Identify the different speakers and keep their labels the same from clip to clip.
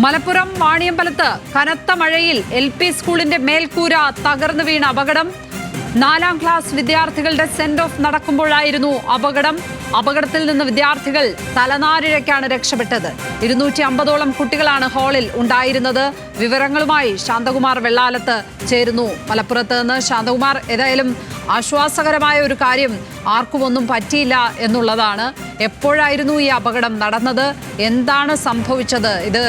Speaker 1: മലപ്പുറം വാണിയമ്പലത്ത് കനത്ത മഴയിൽ LP സ്കൂളിന്റെ മേൽക്കൂര തകർന്നു വീണ അപകടം. 4ാം ക്ലാസ് വിദ്യാർത്ഥികളുടെ സെൻഡ് ഓഫ് നടക്കുമ്പോഴായിരുന്നു അപകടം. അപകടത്തിൽ നിന്ന് വിദ്യാർത്ഥികൾ തലനാരിഴയ്ക്കാണ് രക്ഷപ്പെട്ടത്. 250ഓളം കുട്ടികളാണ് ഹാളിൽ ഉണ്ടായിരുന്നത്. വിവരങ്ങളുമായി ശാന്തകുമാർ വെള്ളാലത്ത് ചേരുന്നു മലപ്പുറത്ത് നിന്ന്. ശാന്തകുമാർ, ഏതായാലും ആശ്വാസകരമായ ഒരു കാര്യം, ആർക്കും ഒന്നും പറ്റിയില്ല എന്നുള്ളതാണ്. എപ്പോഴായിരുന്നു ഈ അപകടം നടന്നത്? എന്താണ് സംഭവിച്ചത്? ഇത്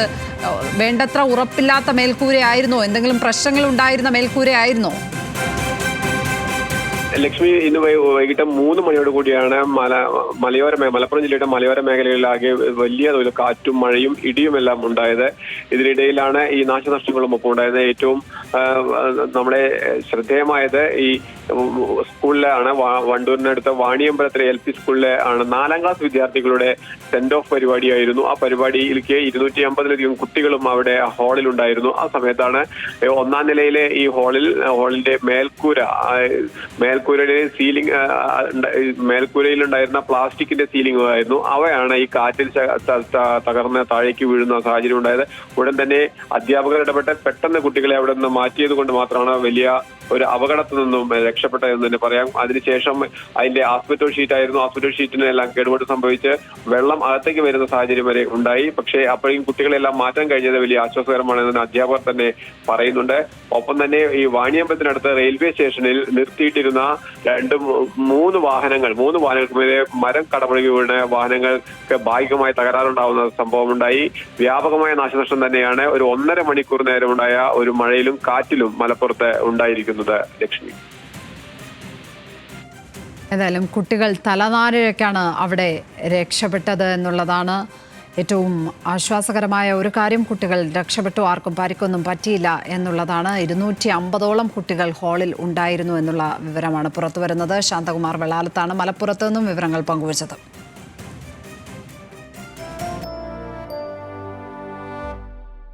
Speaker 1: വേണ്ടത്ര ഉറപ്പില്ലാത്ത മേൽക്കൂരയായിരുന്നോ? എന്തെങ്കിലും പ്രശ്നങ്ങൾ ഉണ്ടായിരുന്ന മേൽക്കൂരയായിരുന്നോ?
Speaker 2: ലക്ഷ്മി, ഇന്ന് വൈകിട്ട് 3 മണിയോട് കൂടിയാണ് മലപ്പുറം ജില്ലയുടെ മലയോര മേഖലകളിലാകെ വലിയ തോതിൽ കാറ്റും മഴയും ഇടിയുമെല്ലാം ഉണ്ടായത്. ഇതിനിടയിലാണ് ഈ നാശനഷ്ടങ്ങളും ഒപ്പം ഉണ്ടായത്. ഏറ്റവും നമ്മളെ ശ്രദ്ധേയമായത് ഈ സ്കൂളിലാണ്, വണ്ടൂരിനടുത്ത വാണിയമ്പലത്തിലെ LP സ്കൂളിലെ ആണ് 4ാം ക്ലാസ് വിദ്യാർത്ഥികളുടെ സെൻഡ് ഓഫ് പരിപാടിയായിരുന്നു. ആ പരിപാടിയിലേക്ക് 250ലധികം കുട്ടികളും അവിടെ ഹാളിൽ ഉണ്ടായിരുന്നു. ആ സമയത്താണ് 1ാം നിലയിലെ ഈ ഹാളിന്റെ മേൽക്കൂരയുടെ സീലിംഗ്, മേൽക്കൂരയിലുണ്ടായിരുന്ന പ്ലാസ്റ്റിക്കിന്റെ സീലിംഗ് ആയിരുന്നു. അവയാണ് ഈ കാറ്റിൽ തകർന്ന് താഴേക്ക് വീഴുന്ന സാഹചര്യം ഉണ്ടായത്. ഉടൻ തന്നെ അധ്യാപകർ ഇടപെട്ട് പെട്ടെന്ന് കുട്ടികളെ അവിടെ നിന്ന് മാറ്റിയത് കൊണ്ട് മാത്രമാണ് വലിയ ഒരു അപകടത്തിൽ നിന്നും രക്ഷപ്പെട്ടതെന്ന് തന്നെ പറയാം. അതിനുശേഷം അതിന്റെ ആസ്പെറ്റോ ഷീറ്റായിരുന്നു. ആസ്പെറ്റോ ഷീറ്റിനെല്ലാം കേടുപാട് സംഭവിച്ച് വെള്ളം അകത്തേക്ക് വരുന്ന സാഹചര്യം വരെ ഉണ്ടായി. പക്ഷേ അപ്പോഴും കുട്ടികളെല്ലാം മാറ്റാൻ കഴിഞ്ഞത് വലിയ ആശ്വാസകരമാണെന്ന് അധ്യാപകർ തന്നെ പറയുന്നുണ്ട്. ഒപ്പം തന്നെ ഈ വാണിയമ്പലത്തിനടുത്ത് റെയിൽവേ സ്റ്റേഷനിൽ നിർത്തിയിട്ടിരുന്ന 3 വാഹനങ്ങൾക്ക് മേലെ മരം കടപുഴകി വീണ് വാഹനങ്ങൾക്ക് ഭാഗികമായി തകരാറുണ്ടാവുന്ന സംഭവമുണ്ടായി. വ്യാപകമായ നാശനഷ്ടം തന്നെയാണ് ഒരു 1.5 മണിക്കൂർ നേരമുണ്ടായ ഒരു മഴയിലും കാറ്റിലും മലപ്പുറത്ത് ഉണ്ടായിരിക്കുന്നത്. ലക്ഷ്മി,
Speaker 1: ഏതായാലും കുട്ടികൾ തലനാരിഴയ്ക്കാണ് അവിടെ രക്ഷപ്പെട്ടത് എന്നുള്ളതാണ് ഏറ്റവും ആശ്വാസകരമായ ഒരു കാര്യം. കുട്ടികൾ രക്ഷപ്പെട്ടു, ആർക്കും പരിക്കൊന്നും പറ്റിയില്ല എന്നുള്ളതാണ്. 250ഓളം കുട്ടികൾ ഹാളിൽ ഉണ്ടായിരുന്നു എന്നുള്ള വിവരമാണ് പുറത്തുവരുന്നത്. ശാന്തകുമാർ വെള്ളാലത്താണ് മലപ്പുറത്ത് നിന്നും വിവരങ്ങൾ പങ്കുവച്ചത്.